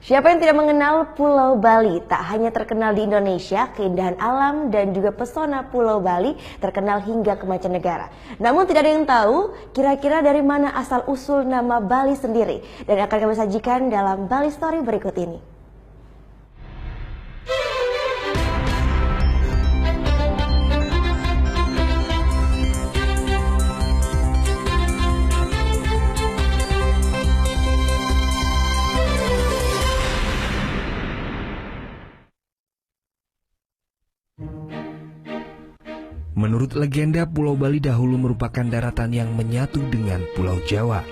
Siapa yang tidak mengenal Pulau Bali? Tak hanya terkenal di Indonesia, keindahan alam dan juga pesona Pulau Bali terkenal hingga ke mancanegara. Namun tidak ada yang tahu kira-kira dari mana asal-usul nama Bali sendiri. Dan akan kami sajikan dalam Bali Story berikut ini. Menurut legenda, Pulau Bali dahulu merupakan daratan yang menyatu dengan Pulau Jawa.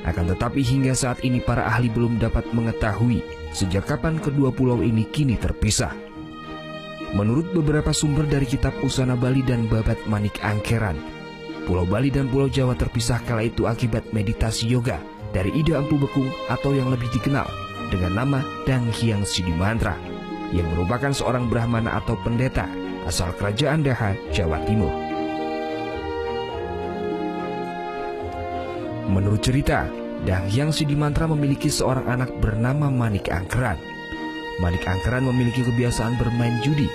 Akan tetapi hingga saat ini para ahli belum dapat mengetahui sejak kapan kedua pulau ini kini terpisah. Menurut beberapa sumber dari kitab Usana Bali dan Babat Manik Angkeran, Pulau Bali dan Pulau Jawa terpisah kala itu akibat meditasi yoga dari Ida Empu Bekung atau yang lebih dikenal dengan nama Dang Hyang Sidimantra, yang merupakan seorang Brahmana atau pendeta asal Kerajaan Daha, Jawa Timur. Menurut cerita, Dang Hyang Sidimantra memiliki seorang anak bernama Manik Angkeran. Manik Angkeran memiliki kebiasaan bermain judi.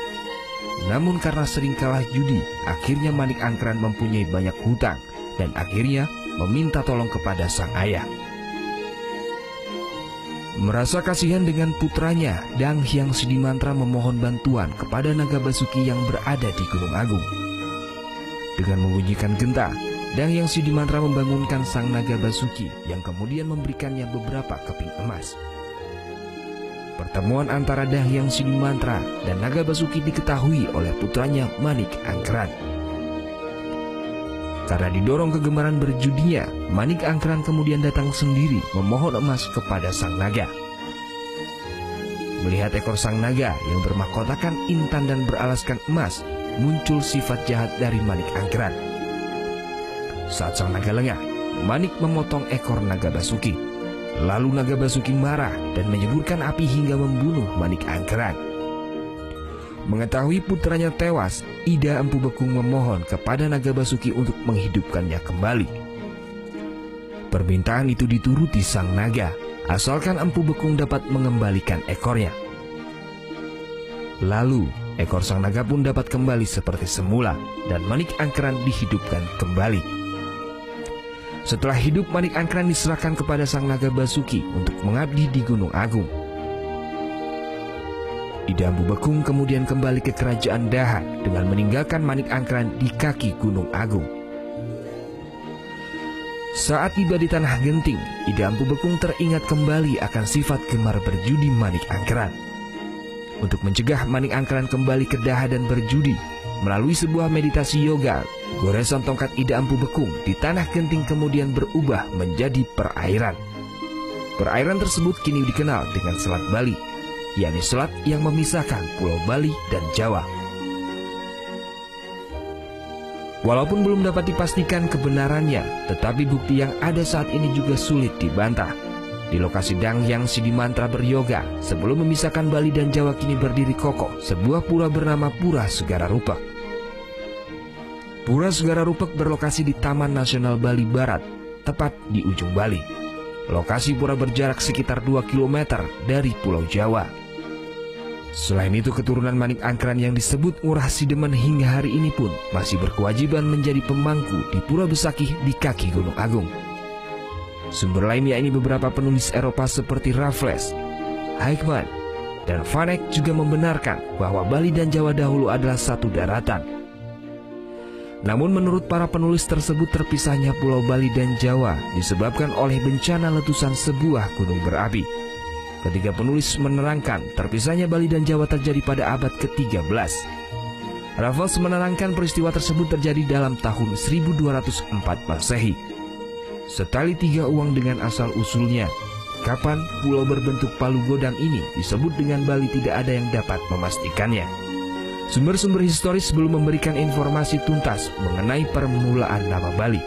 Namun karena sering kalah judi, akhirnya Manik Angkeran mempunyai banyak hutang dan akhirnya meminta tolong kepada sang ayah. Merasa kasihan dengan putranya, Dang Hyang Sidimantra memohon bantuan kepada Naga Basuki yang berada di Gunung Agung. Dengan membunyikan genta, Dang Hyang Sidimantra membangunkan sang Naga Basuki yang kemudian memberikannya beberapa keping emas. Pertemuan antara Dang Hyang Sidimantra dan Naga Basuki diketahui oleh putranya Manik Angkeran. Karena didorong kegemaran berjudinya, Manik Angkeran kemudian datang sendiri memohon emas kepada sang naga. Melihat ekor sang naga yang bermahkotakan intan dan beralaskan emas, muncul sifat jahat dari Manik Angkeran. Saat sang naga lengah, Manik memotong ekor Naga Basuki. Lalu Naga Basuki marah dan menyemburkan api hingga membunuh Manik Angkeran. Mengetahui putranya tewas, Ida Empu Bekung memohon kepada Naga Basuki untuk menghidupkannya kembali. Permintaan itu dituruti sang naga, asalkan Empu Bekung dapat mengembalikan ekornya. Lalu, ekor sang naga pun dapat kembali seperti semula dan Manik Angkeran dihidupkan kembali. Setelah hidup, Manik Angkeran diserahkan kepada sang Naga Basuki untuk mengabdi di Gunung Agung. Ida Empu Bekung kemudian kembali ke Kerajaan Daha dengan meninggalkan Manik Angkeran di kaki Gunung Agung. Saat tiba di Tanah Genting, Ida Empu Bekung teringat kembali akan sifat gemar berjudi Manik Angkeran. Untuk mencegah Manik Angkeran kembali ke Daha dan berjudi, melalui sebuah meditasi yoga, goresan tongkat Ida Empu Bekung di Tanah Genting kemudian berubah menjadi perairan. Perairan tersebut kini dikenal dengan Selat Bali, yakni selat yang memisahkan Pulau Bali dan Jawa. Walaupun belum dapat dipastikan kebenarannya, tetapi bukti yang ada saat ini juga sulit dibantah. Di lokasi Dang Hyang Sidimantra beryoga, sebelum memisahkan Bali dan Jawa kini berdiri kokoh sebuah pura bernama Pura Segara Rupek. Pura Segara Rupek berlokasi di Taman Nasional Bali Barat, tepat di ujung Bali. Lokasi pura berjarak sekitar 2 km dari Pulau Jawa. Selain itu, keturunan Manik Angkeran yang disebut Ngurah Sidemen hingga hari ini pun masih berkewajiban menjadi pemangku di Pura Besakih di kaki Gunung Agung. Sumber lain yakni beberapa penulis Eropa seperti Raffles, Heckman, dan Van Eyck juga membenarkan bahwa Bali dan Jawa dahulu adalah satu daratan. Namun menurut para penulis tersebut, terpisahnya Pulau Bali dan Jawa disebabkan oleh bencana letusan sebuah gunung berapi. Ketiga penulis menerangkan terpisahnya Bali dan Jawa terjadi pada abad ke-13. Raffles menerangkan peristiwa tersebut terjadi dalam tahun 1204 Masehi. Setali tiga uang dengan asal-usulnya, kapan pulau berbentuk palu godang ini disebut dengan Bali tidak ada yang dapat memastikannya. Sumber-sumber historis belum memberikan informasi tuntas mengenai permulaan nama Bali.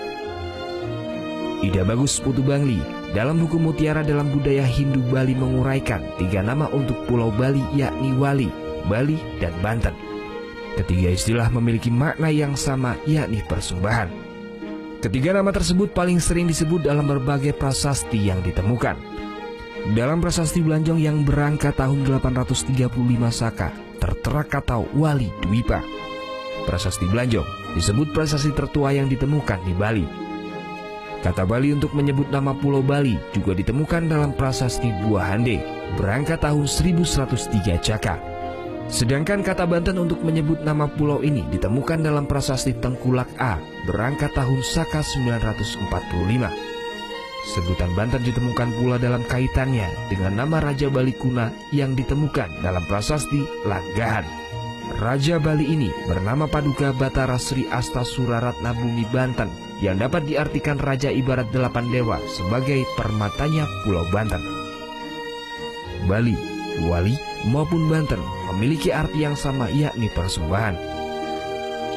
Ida Bagus Putu Bangli dalam buku Mutiara dalam Budaya Hindu Bali menguraikan 3 nama untuk Pulau Bali, yakni Wali, Bali, dan Banten. Ketiga istilah memiliki makna yang sama, yakni persembahan. Ketiga nama tersebut paling sering disebut dalam berbagai prasasti yang ditemukan. Dalam prasasti Blanjong yang berangka tahun 835 Saka, tertera kata Wali Dwipa. Prasasti Blanjong disebut prasasti tertua yang ditemukan di Bali. Kata Bali untuk menyebut nama Pulau Bali juga ditemukan dalam prasasti Buah Hande, berangka tahun 1103 Caka. Sedangkan kata Banten untuk menyebut nama pulau ini ditemukan dalam prasasti Tengkulak A, berangka tahun Saka 945. Sebutan Banten ditemukan pula dalam kaitannya dengan nama Raja Bali Kuna yang ditemukan dalam prasasti Langgahan. Raja Bali ini bernama Paduka Batara Sri Asta Suraratna Bumi Banten, yang dapat diartikan raja ibarat 8 dewa sebagai permatanya Pulau Banten. Bali, Wali maupun Banten memiliki arti yang sama, yakni persembahan.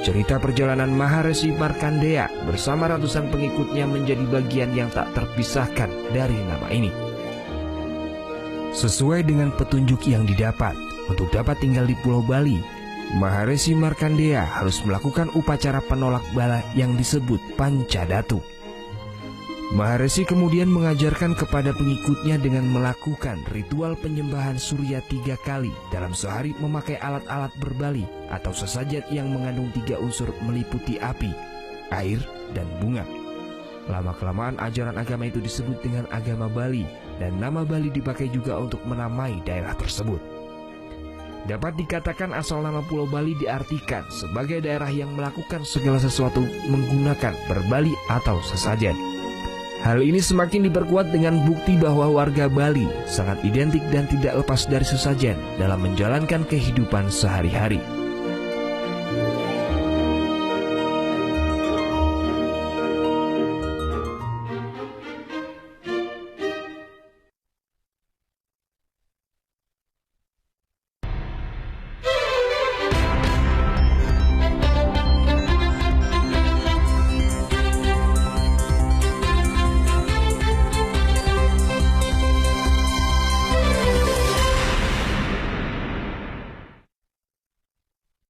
Cerita perjalanan Maharesi Markandeya bersama ratusan pengikutnya menjadi bagian yang tak terpisahkan dari nama ini. Sesuai dengan petunjuk yang didapat, untuk dapat tinggal di Pulau Bali, Maharesi Markandeya harus melakukan upacara penolak bala yang disebut Pancadatu. Maharesi kemudian mengajarkan kepada pengikutnya dengan melakukan ritual penyembahan surya 3 kali dalam sehari, memakai alat-alat berbali atau sesajen yang mengandung 3 unsur meliputi api, air, dan bunga. Lama-kelamaan ajaran agama itu disebut dengan agama Bali, dan nama Bali dipakai juga untuk menamai daerah tersebut. Dapat dikatakan asal nama Pulau Bali diartikan sebagai daerah yang melakukan segala sesuatu menggunakan berbali atau sesajen. Hal ini semakin diperkuat dengan bukti bahwa warga Bali sangat identik dan tidak lepas dari sesajen dalam menjalankan kehidupan sehari-hari.